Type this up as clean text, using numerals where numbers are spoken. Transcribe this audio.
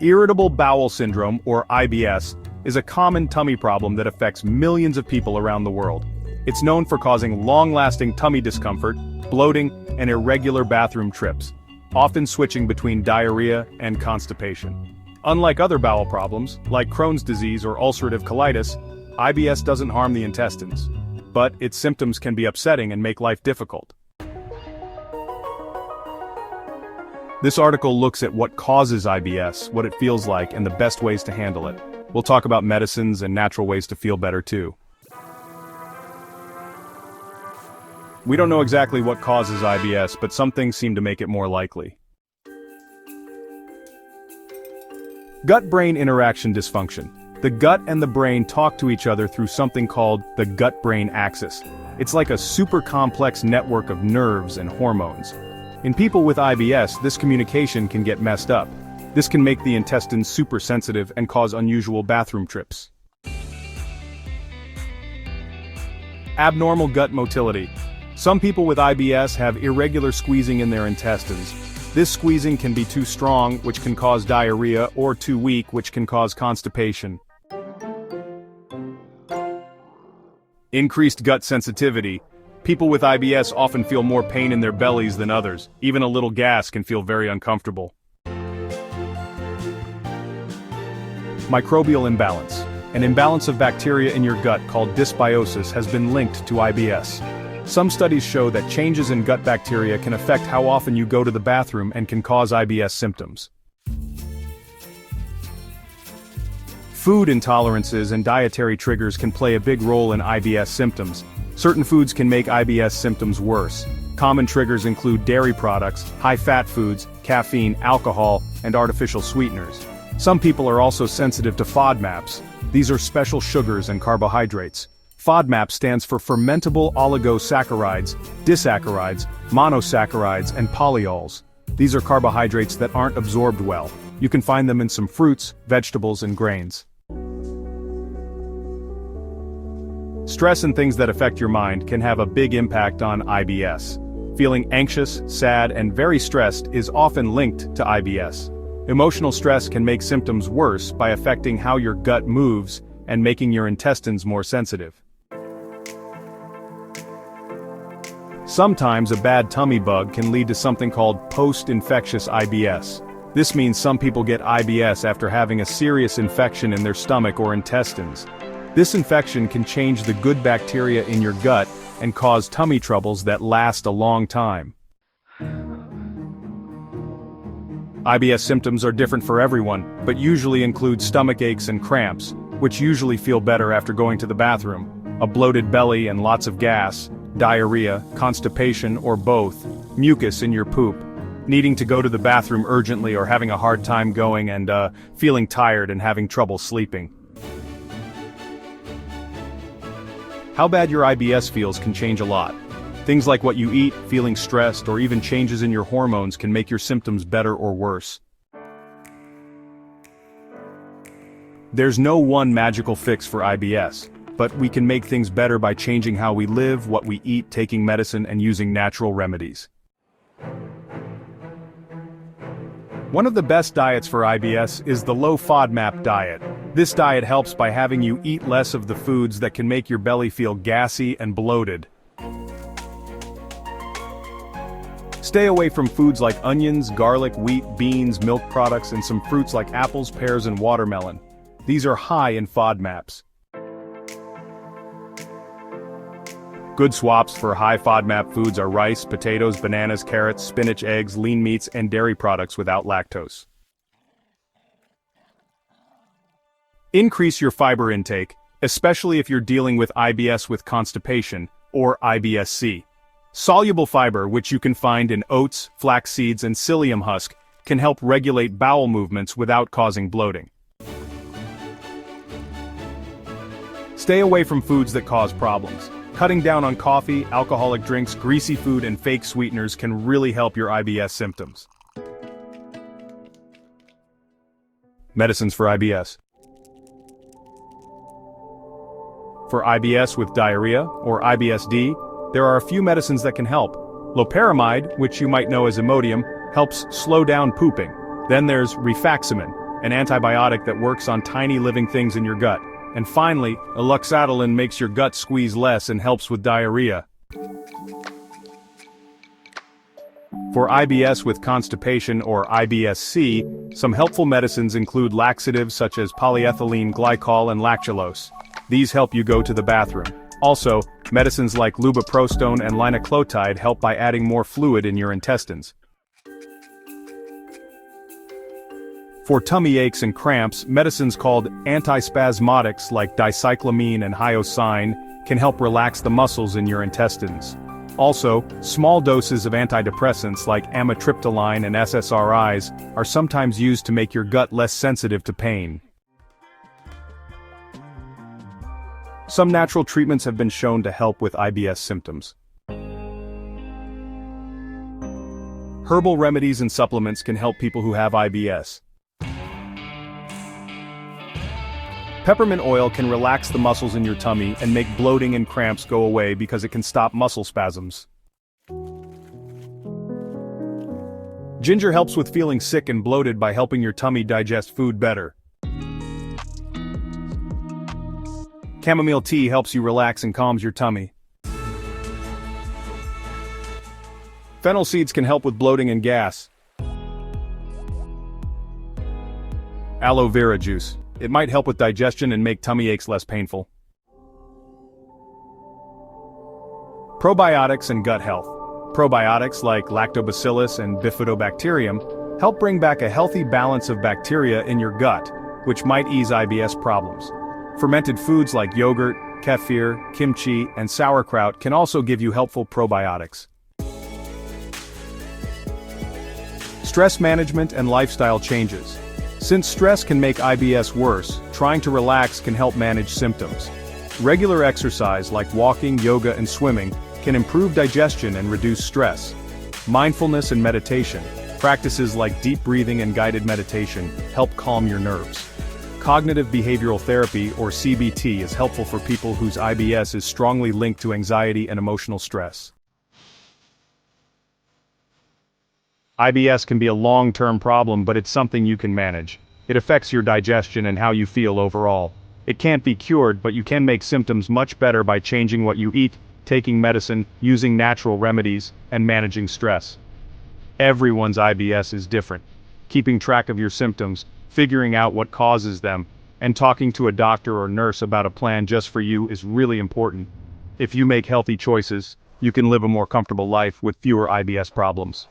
Irritable bowel syndrome, or IBS, is a common tummy problem that affects millions of people around the world. It's known for causing long-lasting tummy discomfort, bloating, and irregular bathroom trips, often switching between diarrhea and constipation. Unlike other bowel problems, like Crohn's disease or ulcerative colitis, IBS doesn't harm the intestines. But its symptoms can be upsetting and make life difficult. This article looks at what causes IBS, what it feels like, and the best ways to handle it. We'll talk about medicines and natural ways to feel better too. We don't know exactly what causes IBS, but some things seem to make it more likely. Gut-brain interaction dysfunction. The gut and the brain talk to each other through something called the gut-brain axis. It's like a super complex network of nerves and hormones. In people with IBS, this communication can get messed up. This can make the intestines super sensitive and cause unusual bathroom trips. Abnormal gut motility. Some people with IBS have irregular squeezing in their intestines. This squeezing can be too strong, which can cause diarrhea, or too weak, which can cause constipation. Increased gut sensitivity. People with IBS often feel more pain in their bellies than others. Even a little gas can feel very uncomfortable. Microbial imbalance. An imbalance of bacteria in your gut called dysbiosis has been linked to IBS. Some studies show that changes in gut bacteria can affect how often you go to the bathroom and can cause IBS symptoms. Food intolerances and dietary triggers can play a big role in IBS symptoms. Certain foods can make IBS symptoms worse. Common triggers include dairy products, high-fat foods, caffeine, alcohol, and artificial sweeteners. Some people are also sensitive to FODMAPs. These are special sugars and carbohydrates. FODMAP stands for fermentable oligosaccharides, disaccharides, monosaccharides, and polyols. These are carbohydrates that aren't absorbed well. You can find them in some fruits, vegetables, and grains. Stress and things that affect your mind can have a big impact on IBS. Feeling anxious, sad, and very stressed is often linked to IBS. Emotional stress can make symptoms worse by affecting how your gut moves and making your intestines more sensitive. Sometimes a bad tummy bug can lead to something called post-infectious IBS. This means some people get IBS after having a serious infection in their stomach or intestines. This infection can change the good bacteria in your gut and cause tummy troubles that last a long time. IBS symptoms are different for everyone, but usually include stomach aches and cramps, which usually feel better after going to the bathroom, a bloated belly and lots of gas, diarrhea, constipation, or both, mucus in your poop, needing to go to the bathroom urgently or having a hard time going and feeling tired and having trouble sleeping. How bad your IBS feels can change a lot. Things like what you eat, feeling stressed, or even changes in your hormones can make your symptoms better or worse. There's no one magical fix for IBS, but we can make things better by changing how we live, what we eat, taking medicine, and using natural remedies. One of the best diets for IBS is the low FODMAP diet. This diet helps by having you eat less of the foods that can make your belly feel gassy and bloated. Stay away from foods like onions, garlic, wheat, beans, milk products, and some fruits like apples, pears, and watermelon. These are high in FODMAPs. Good swaps for high FODMAP foods are rice, potatoes, bananas, carrots, spinach, eggs, lean meats, and dairy products without lactose. Increase your fiber intake, especially if you're dealing with IBS with constipation, or IBS-C. Soluble fiber, which you can find in oats, flax seeds, and psyllium husk, can help regulate bowel movements without causing bloating. Stay away from foods that cause problems. Cutting down on coffee, alcoholic drinks, greasy food, and fake sweeteners can really help your IBS symptoms. Medicines for IBS. For IBS with diarrhea, or IBS-D, there are a few medicines that can help. Loperamide, which you might know as Imodium, helps slow down pooping. Then there's rifaximin. an antibiotic that works on tiny living things in your gut. And finally, ulcerative makes your gut squeeze less and helps with diarrhea. For IBS with constipation or IBS-C, some helpful medicines include laxatives such as polyethylene glycol and lactulose. These help you go to the bathroom. Also, medicines like lubiprostone and linaclotide help by adding more fluid in your intestines. For tummy aches and cramps, medicines called antispasmodics like dicyclomine and hyoscine can help relax the muscles in your intestines. Also, small doses of antidepressants like amitriptyline and SSRIs are sometimes used to make your gut less sensitive to pain. Some natural treatments have been shown to help with IBS symptoms. Herbal remedies and supplements can help people who have IBS. Peppermint oil can relax the muscles in your tummy and make bloating and cramps go away because it can stop muscle spasms. Ginger helps with feeling sick and bloated by helping your tummy digest food better. Chamomile tea helps you relax and calms your tummy. Fennel seeds can help with bloating and gas. Aloe vera juice. It might help with digestion and make tummy aches less painful. Probiotics and gut health. Probiotics like lactobacillus and bifidobacterium help bring back a healthy balance of bacteria in your gut, which might ease IBS problems. Fermented foods like yogurt, kefir, kimchi, and sauerkraut can also give you helpful probiotics. Stress management and lifestyle changes. Since stress can make IBS worse, trying to relax can help manage symptoms. Regular exercise like walking, yoga, and swimming can improve digestion and reduce stress. Mindfulness and meditation. Practices like deep breathing and guided meditation help calm your nerves. Cognitive behavioral therapy, or CBT, is helpful for people whose IBS is strongly linked to anxiety and emotional stress. IBS can be a long-term problem, but it's something you can manage. It affects your digestion and how you feel overall. It can't be cured, but you can make symptoms much better by changing what you eat, taking medicine, using natural remedies, and managing stress. Everyone's IBS is different. Keeping track of your symptoms, figuring out what causes them, and talking to a doctor or nurse about a plan just for you is really important. If you make healthy choices, you can live a more comfortable life with fewer IBS problems.